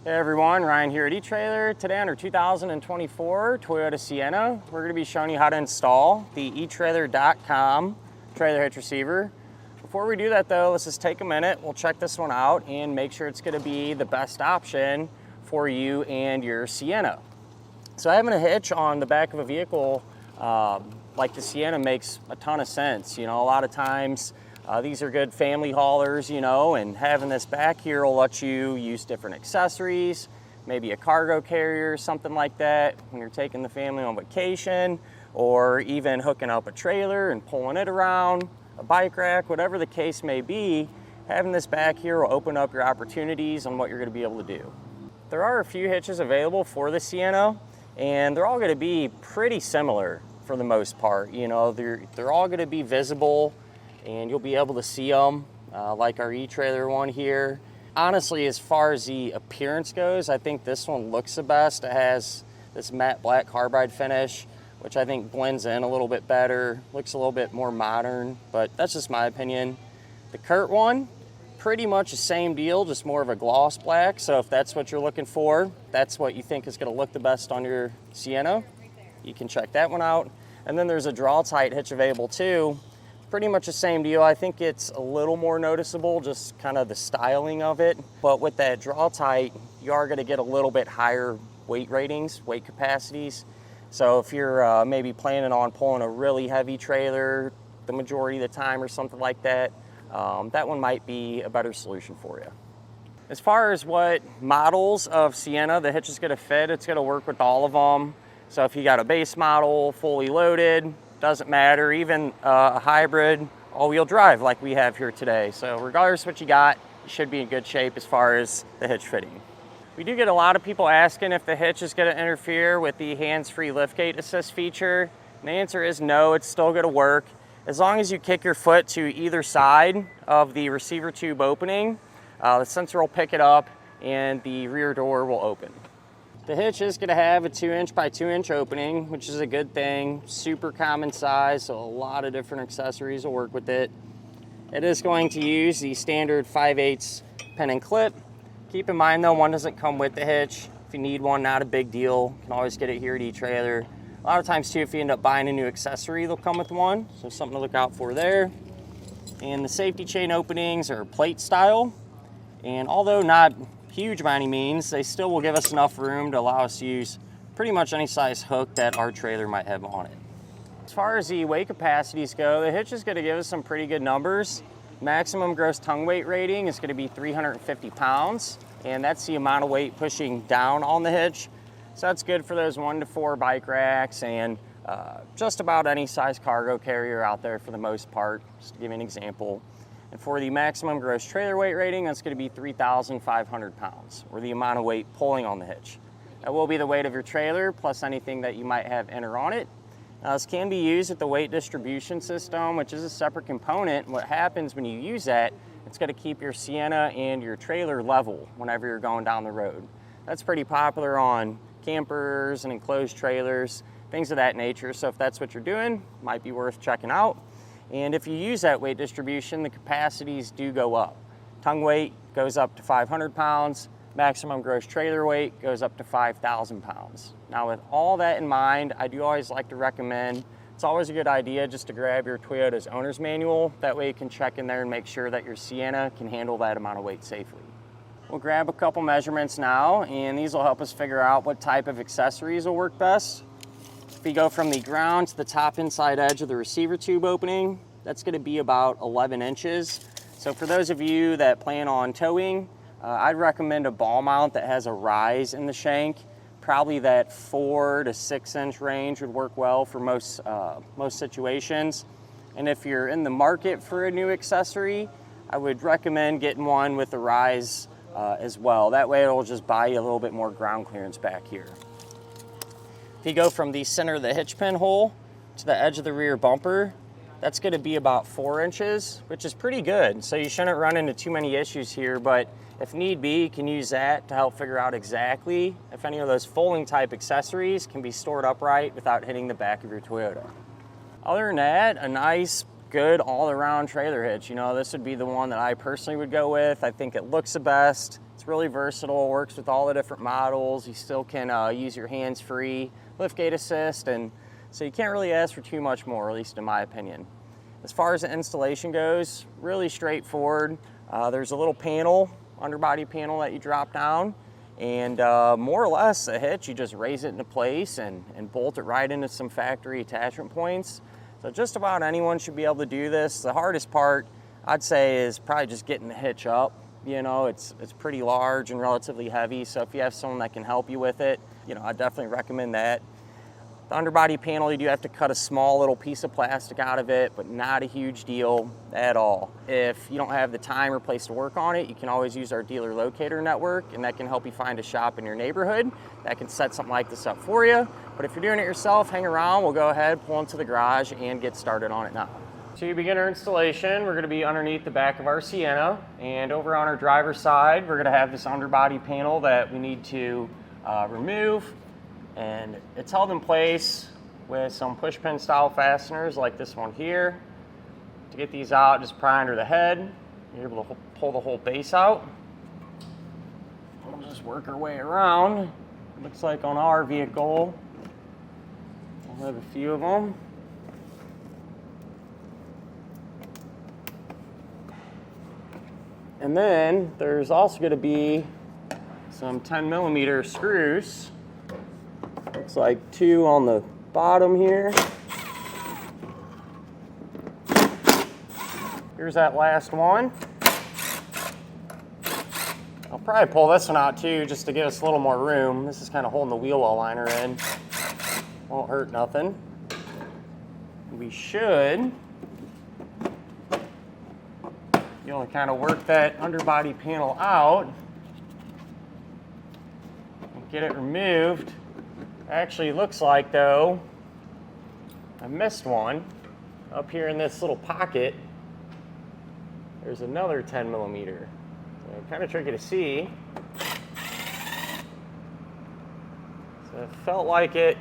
Hey everyone, Ryan here at eTrailer. Today on our 2024 Toyota Sienna, we're going to be showing you how to install the etrailer.com trailer hitch receiver. Before we do that though, let's just take a minute, we'll check this one out and make sure it's going to be the best option for you and your Sienna. So having a hitch on the back of a vehicle like the Sienna makes a ton of sense. You know, a lot of times these are good family haulers, you know, and having this back here will let you use different accessories, maybe a cargo carrier, something like that, when you're taking the family on vacation, or even hooking up a trailer and pulling it around, a bike rack, whatever the case may be. Having this back here will open up your opportunities on what you're going to be able to do. There are a few hitches available for the Sienna, and they're all going to be pretty similar for the most part. You know, they're all going to be visible and you'll be able to see them, like our eTrailer one here. Honestly, as far as the appearance goes, I think this one looks the best. It has this matte black carbide finish, which I think blends in a little bit better, looks a little bit more modern, but that's just my opinion. The Kurt one, pretty much the same deal, just more of a gloss black. So if that's what you're looking for, that's what you think is gonna look the best on your Sienna, you can check that one out. And then there's a draw tight hitch available too. Pretty much the same deal. I think it's a little more noticeable, just kind of the styling of it. But with that draw tight, you are going to get a little bit higher weight ratings, weight capacities. So if you're maybe planning on pulling a really heavy trailer the majority of the time or something like that, that one might be a better solution for you. As far as what models of Sienna the hitch is going to fit, it's going to work with all of them. So if you got a base model, fully loaded, doesn't matter, even a hybrid all-wheel drive like we have here today. So regardless of what you got, you should be in good shape as far as the hitch fitting. We do get a lot of people asking if the hitch is going to interfere with the hands-free liftgate assist feature. And the answer is no, it's still going to work. As long as you kick your foot to either side of the receiver tube opening, the sensor will pick it up and the rear door will open. The hitch is going to have a 2" by 2" opening, which is a good thing. Super common size, so a lot of different accessories will work with it. It is going to use the standard 5/8 pin and clip. Keep in mind though, one doesn't come with the hitch. If you need one, not a big deal. You can always get it here at eTrailer. A lot of times too, if you end up buying a new accessory, they'll come with one, so something to look out for there. And the safety chain openings are plate style, and although not huge by any means, they still will give us enough room to allow us to use pretty much any size hook that our trailer might have on it. As far as the weight capacities go, the hitch is going to give us some pretty good numbers. Maximum gross tongue weight rating is going to be 350 pounds, and that's the amount of weight pushing down on the hitch. So that's good for those 1 to 4 bike racks and just about any size cargo carrier out there for the most part, just to give you an example. And for the maximum gross trailer weight rating, that's going to be 3,500 pounds, or the amount of weight pulling on the hitch. That will be the weight of your trailer, plus anything that you might have in or on it. Now, this can be used with the weight distribution system, which is a separate component. What happens when you use that, it's going to keep your Sienna and your trailer level whenever you're going down the road. That's pretty popular on campers and enclosed trailers, things of that nature. So if that's what you're doing, might be worth checking out. And if you use that weight distribution, the capacities do go up. Tongue weight goes up to 500 pounds, maximum gross trailer weight goes up to 5,000 pounds. Now with all that in mind, I do always like to recommend, it's always a good idea just to grab your Toyota's owner's manual. That way you can check in there and make sure that your Sienna can handle that amount of weight safely. We'll grab a couple measurements now, and these will help us figure out what type of accessories will work best. If you go from the ground to the top inside edge of the receiver tube opening, that's going to be about 11 inches. So for those of you that plan on towing, I'd recommend a ball mount that has a rise in the shank. Probably that 4 to 6 inch range would work well for most situations. And if you're in the market for a new accessory, I would recommend getting one with a rise as well. That way it'll just buy you a little bit more ground clearance back here. If you go from the center of the hitch pin hole to the edge of the rear bumper, that's going to be about 4 inches, which is pretty good. So you shouldn't run into too many issues here, but if need be, you can use that to help figure out exactly if any of those folding type accessories can be stored upright without hitting the back of your Toyota. Other than that, a nice, good all-around trailer hitch. You know, this would be the one that I personally would go with. I think it looks the best. It's It's really versatile, works with all the different models. You still can use your hands-free liftgate assist, and so you can't really ask for too much more, at least in my opinion. As far as the installation goes, really straightforward. There's a little panel, underbody panel that you drop down, and more or less a hitch, you just raise it into place and bolt it right into some factory attachment points. So just about anyone should be able to do this. The hardest part, I'd say, is probably just getting the hitch up. You know, it's pretty large and relatively heavy, so if you have someone that can help you with it, you know, I definitely recommend that. The underbody panel, you do have to cut a small little piece of plastic out of it, but not a huge deal at all. If you don't have the time or place to work on it, you can always use our dealer locator network, and that can help you find a shop in your neighborhood that can set something like this up for you. But if you're doing it yourself, hang around, we'll go ahead, pull into the garage, and get started on it now. To begin our installation, we're going to be underneath the back of our Sienna, and over on our driver's side, we're going to have this underbody panel that we need to remove, and it's held in place with some push pin style fasteners like this one here. To get these out, just pry under the head. You're able to pull the whole base out. We'll just work our way around. Looks like on our vehicle, we'll have a few of them. And then there's also going to be some 10mm screws. Looks like 2 on the bottom here. Here's that last one. I'll probably pull this one out too, just to give us a little more room. This is kind of holding the wheel well liner in. Won't hurt nothing. We should be able to kind of work that underbody panel out and get it removed. Actually, looks like though I missed one up here in this little pocket. There's another 10mm. So kind of tricky to see. So it felt like it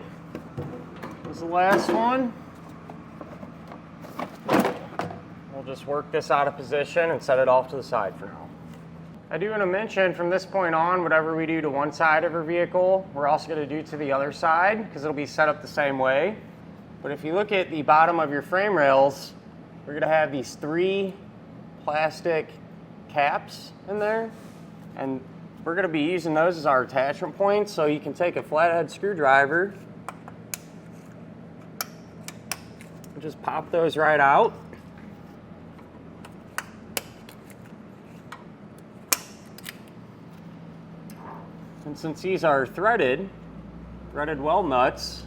was the last one. We'll just work this out of position and set it off to the side for now. I do want to mention from this point on, whatever we do to one side of our vehicle, we're also going to do to the other side because it'll be set up the same way. But if you look at the bottom of your frame rails, we're going to have these 3 plastic caps in there, and we're going to be using those as our attachment points. So you can take a flathead screwdriver and just pop those right out. And since these are threaded weld nuts,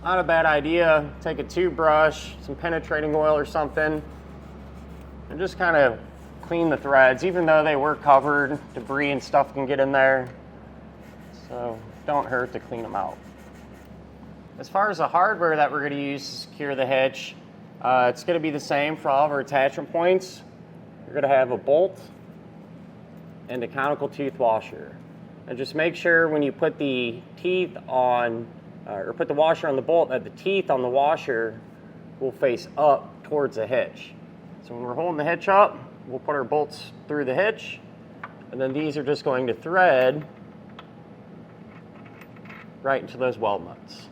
not a bad idea. Take a toothbrush, some penetrating oil or something, and just kind of clean the threads. Even though they were covered, debris and stuff can get in there, so don't hurt to clean them out. As far as the hardware that we're going to use to secure the hitch, it's going to be the same for all of our attachment points. You're going to have a bolt and a conical tooth washer. And just make sure when you put the teeth on, or put the washer on the bolt, that the teeth on the washer will face up towards the hitch. So when we're holding the hitch up, we'll put our bolts through the hitch, and then these are just going to thread right into those weld nuts.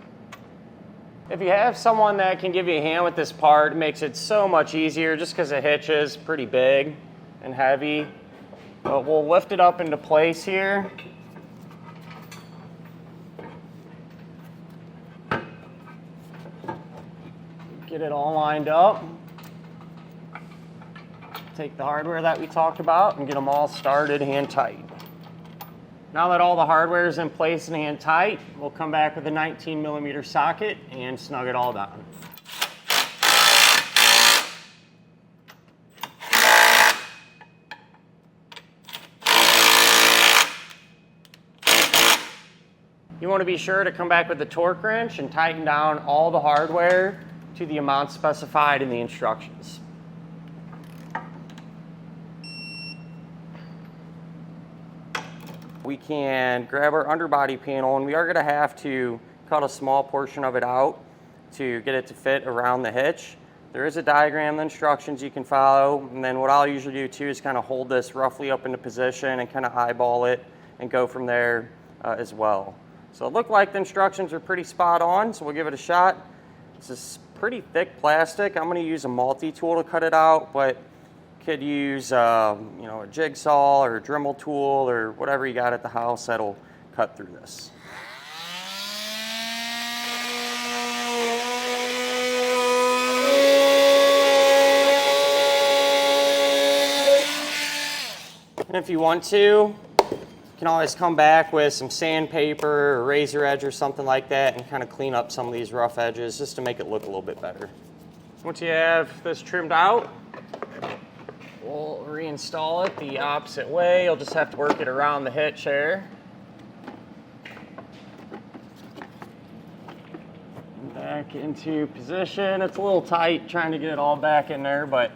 If you have someone that can give you a hand with this part, it makes it so much easier just because the hitch is pretty big and heavy. But we'll lift it up into place here. Get it all lined up. Take the hardware that we talked about and get them all started hand tight. Now that all the hardware is in place and hand tight, we'll come back with a 19mm socket and snug it all down. You want to be sure to come back with the torque wrench and tighten down all the hardware to the amount specified in the instructions. We can grab our underbody panel, and we are going to have to cut a small portion of it out to get it to fit around the hitch. There is a diagram, the instructions you can follow, and then what I'll usually do too is kind of hold this roughly up into position and kind of eyeball it and go from there as well. So it looked like the instructions are pretty spot on, so we'll give it a shot. This is pretty thick plastic. I'm going to use a multi-tool to cut it out, but you could use you know, a jigsaw or a Dremel tool or whatever you got at the house that'll cut through this. And if you want to, you can always come back with some sandpaper or razor edge or something like that and kind of clean up some of these rough edges just to make it look a little bit better. Once you have this trimmed out, we'll reinstall it the opposite way. You'll just have to work it around the hitch here. Back into position. It's a little tight trying to get it all back in there, but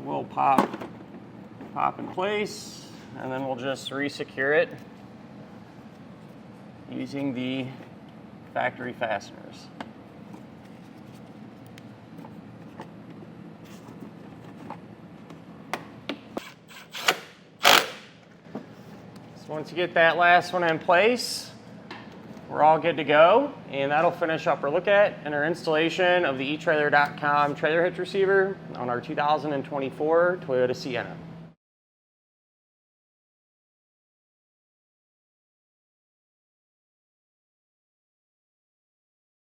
we'll pop in place, and then we'll just re-secure it using the factory fasteners. So once you get that last one in place, we're all good to go, and that'll finish up our look at and our installation of the etrailer.com trailer hitch receiver on our 2024 Toyota Sienna.